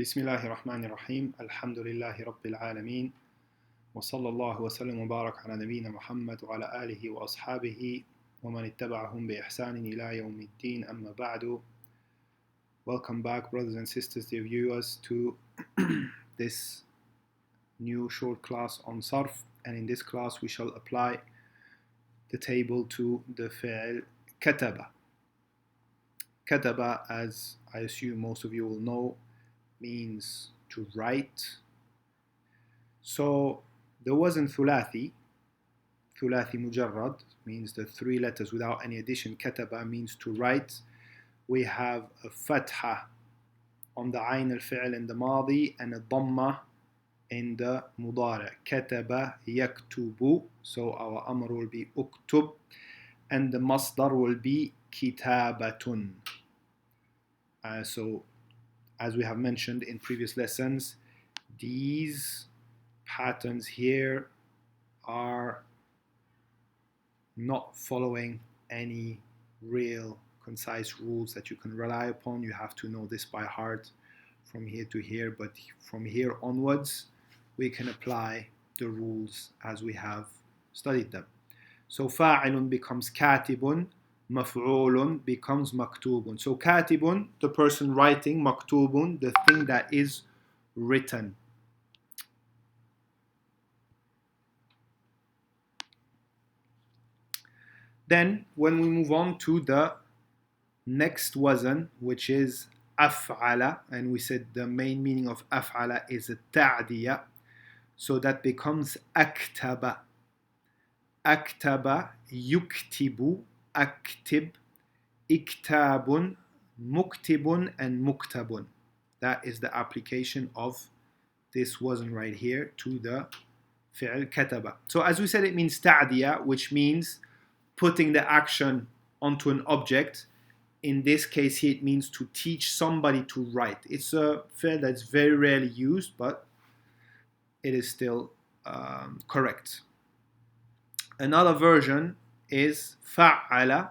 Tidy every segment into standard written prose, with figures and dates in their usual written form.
بسم الله الرحمن الرحيم الحمد لله رب العالمين وصلى الله وسلم وبارك على نبينا محمد وعلى آله وأصحابه ومن اتبعهم بإحسان إلى يوم الدين أما بعد. Welcome back, brothers and sisters, dear viewers, to this new short class on Sarf, and in this class we shall apply the table to the fi'l kataba. Kataba, as I assume most of you will know, means to write. So there wasn't thulathi mujarrad, means the three letters without any addition. Kataba means to write. We have a fatha on the ayn al-fi'l in the madi and a dhamma in the mudari. Kataba yaktubu, so our amr will be uktub, and the masdar will be kitabatun. So as we have mentioned in previous lessons, these patterns here are not following any real concise rules that you can rely upon. You have to know this by heart from here to here, but from here onwards we can apply the rules as we have studied them. So fa'ilun becomes katibun, maf'ulun becomes maktubun. So katibun, the person writing, maktubun, the thing that is written. Then when we move on to the next wazn, which is af'ala, and we said the main meaning of af'ala is a ta'diya, so that becomes aktaba. Aktaba, yuktibu, aktib, iktabun, muktibun, and muktabun. That is the application of this wazn right here to the fi'l kataba. So as we said, it means ta'diya, which means putting the action onto an object. In this case here, it means to teach somebody to write. It's a fi'l that's very rarely used, but it is still correct. Another version is fa'ala.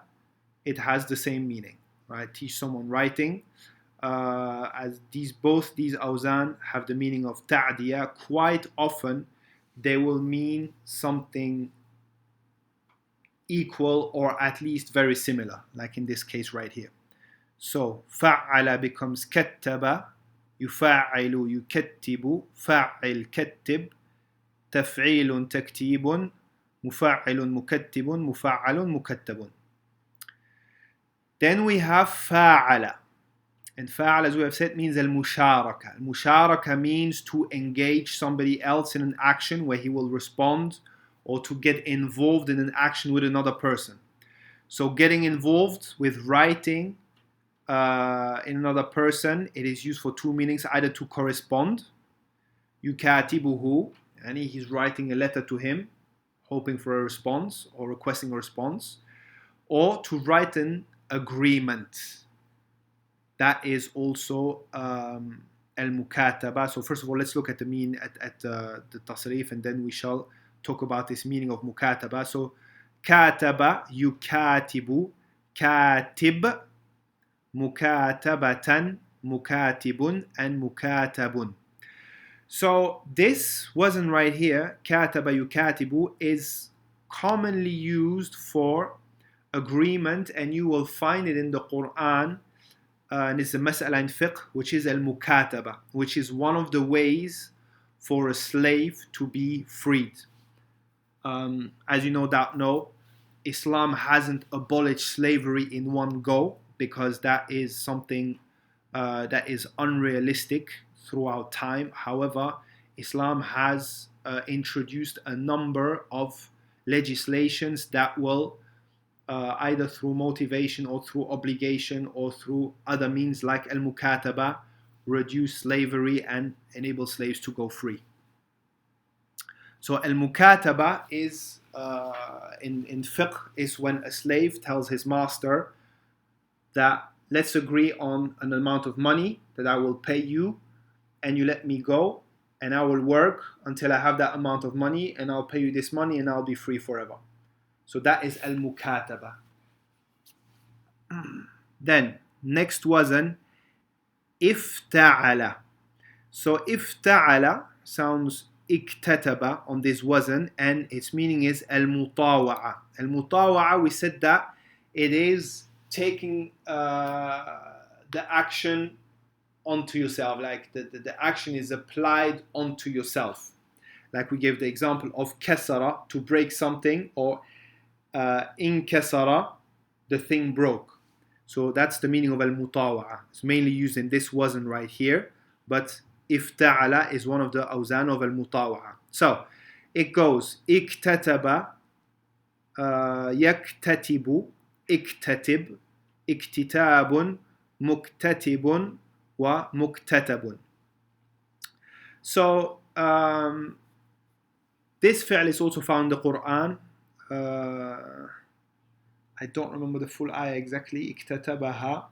It has the same meaning, right? Teach someone writing. As both these awzan have the meaning of ta'diya, quite often they will mean something equal or at least very similar, like in this case right here. So fa'ala becomes kattaba, yufa'ilu yukattibu, fa'il kattib, taf'ilun taktibun, mufa'ilun mukattibun, mufa'alun mukattabun. Then we have fa'ala. And fa'ala, as we have said, means al-musharaka. Al-musharaka means to engage somebody else in an action where he will respond, or to get involved in an action with another person. So getting involved with writing in another person, it is used for two meanings: either to correspond, yukatibuhu, and he's writing a letter to him, hoping for a response or requesting a response, or to write an agreement. That is also al-mukataba. So first of all, let's look at the the tasrif, and then we shall talk about this meaning of mukataba. So kataba, yukatibu, katib, mukatabatan, mukatibun, and mukatabun. So this wasn't right here, kataba yukatibu, is commonly used for agreement, and you will find it in the Quran, and it's a mas'ala in fiqh, which is al-mukataba, which is one of the ways for a slave to be freed. As you no doubt know, Islam hasn't abolished slavery in one go, because that is something that is unrealistic throughout time. However, Islam has introduced a number of legislations that will either through motivation or through obligation or through other means like al-mukataba, reduce slavery and enable slaves to go free. So al-mukataba is in fiqh is when a slave tells his master that let's agree on an amount of money that I will pay you, and you let me go, and I will work until I have that amount of money, and I'll pay you this money, and I'll be free forever. So that is al-mukataba. Then next wazn, ifta'ala. So افتعل sounds اكتتب on this wazn, and its meaning is المطاوعة. المطاوعة, we said that it is taking the action onto yourself, like the action is applied onto yourself. Like we gave the example of kasara, to break something, or in kasara, the thing broke. So that's the meaning of al-mutawa'a. It's mainly used in this wasn't right here, but ifta'ala is one of the awzan of al-mutawa'a. So it goes iktataba, yaktatibu, iktatib, iktitabun, muktatibun, wa muktatabun. So this fi'l is also found in the Quran. I don't remember the full ayah exactly. اكتتبها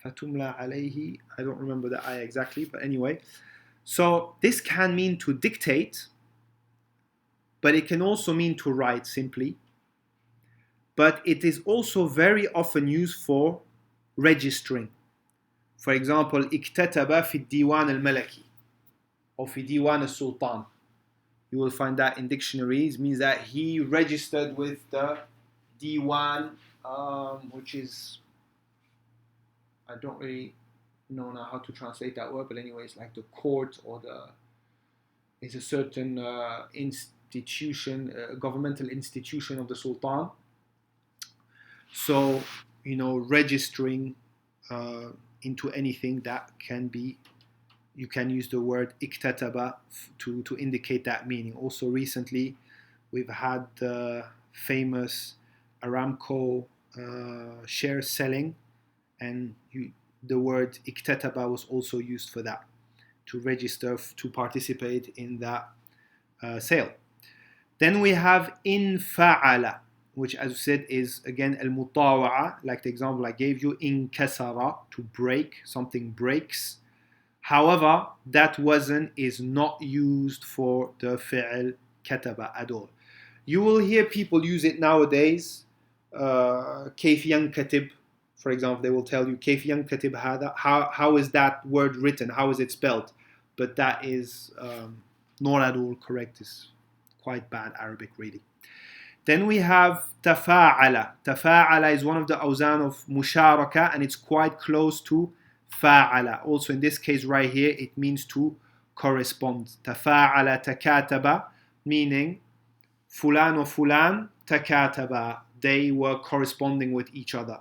فتملى عليه. I don't remember the ayah exactly, but anyway. So this can mean to dictate, but it can also mean to write simply. But it is also very often used for registering. For example, اكتتب في الديوان الملكي or في ديوان السلطان. You will find that in dictionaries. It means that he registered with the Diwan, which is, I don't really know now how to translate that word, but anyway, it's like the court, or it's a certain institution, governmental institution of the Sultan. So, registering into anything that can be, you can use the word iktataba to indicate that meaning. Also recently, we've had the famous Aramco share selling, and the word iktataba was also used for that, to register to participate in that sale. Then we have in fa'ala, which, as I said, is again al-mutawa'a, like the example I gave you, in kasara, to break, something breaks. However, that wazn is not used for the fi'l kataba at all. You will hear people use it nowadays. كيف ينكتب, for example, they will tell you كيف ينكتب هذا, how is that word written, how is it spelled? But that is not at all correct. It's quite bad Arabic really. Then we have tafa'ala. Tafa'ala is one of the awzan of musharaka, and it's quite close to fa'ala. Also in this case right here, it means to correspond. Tafa'ala takataba, meaning fulan or fulan takataba, they were corresponding with each other.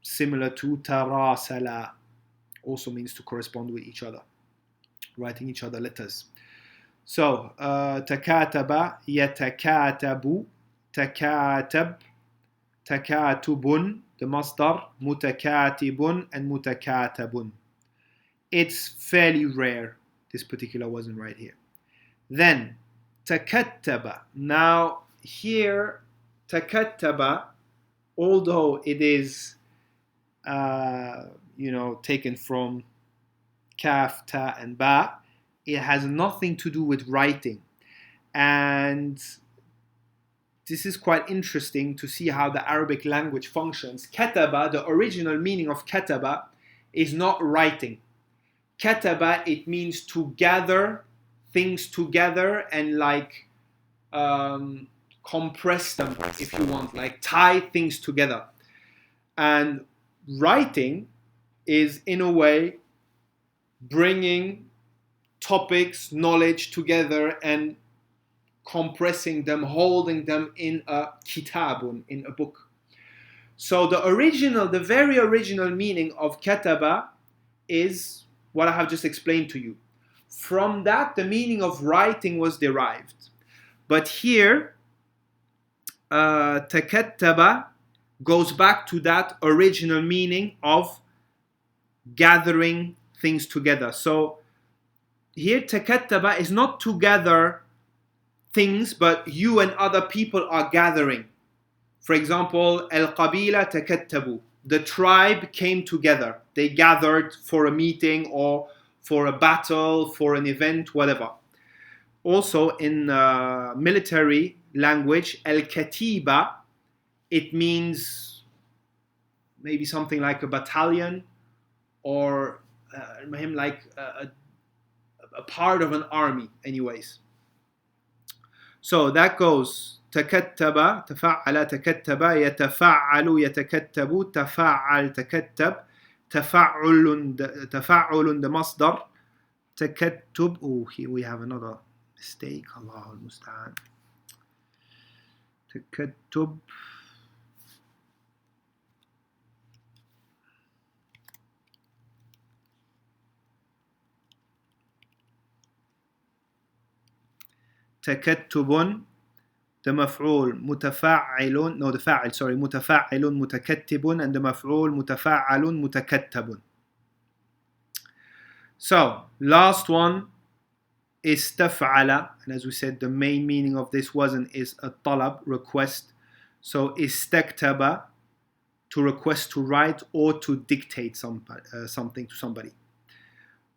Similar to tarasala, also means to correspond with each other, writing each other letters. So, takataba, yatakatabu, takatab, takatubun, the masdar, mutakatibun, and mutakatabun. It's fairly rare, this particular wasn't right here. Then, takattaba. Now, here, takattaba, although it is, taken from kaf, ta, and ba, it has nothing to do with writing. And this is quite interesting to see how the Arabic language functions. Kataba, the original meaning of kataba, is not writing. Kataba, it means to gather things together and compress them, if you want, like tie things together. And writing is, in a way, bringing topics, knowledge together and compressing them, holding them in a kitabun, in a book. So the very original meaning of kataba is what I have just explained to you. From that, the meaning of writing was derived. But here, takattaba goes back to that original meaning of gathering things together. So here, takattaba is not to gather things, but you and other people are gathering. For example, al-qabila takattabu. The tribe came together. They gathered for a meeting or for a battle, for an event, whatever. Also, in military language, al-katiba, it means maybe something like a battalion or like a part of an army anyways. So that goes تكتب تفعل تكتب يتفعل يتكتب تفعل تكتب تفعل the مصدر تكتب. Oh, here we have another mistake. الله المستعان. تكتب تكتب the مفعول متفاعل no the فاعل sorry متفاعل متكتب and the مفعول متفاعل متكتب. So last one استفعل, and as we said the main meaning of this wasn't is a طلب request. So استكتب to request to write or to dictate something to somebody.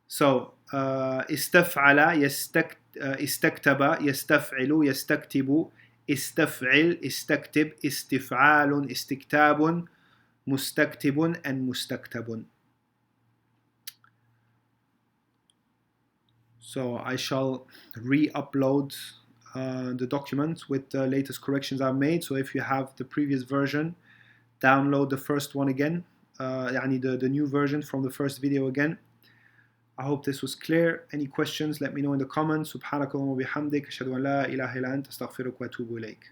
So استفعل استكتب يستفعل يستكتب استفعل استكتب استفعال استكتاب مستكتب and مستكتب. So I shall re-upload the document with the latest corrections I've made. So if you have the previous version, download the first one again, the new version from the first video again. I hope this was clear. Any questions, let me know in the comments. سبحانك اللهم وبحمدك أشهد أن لا إله إلا أنت أستغفرك وأتوب إليك.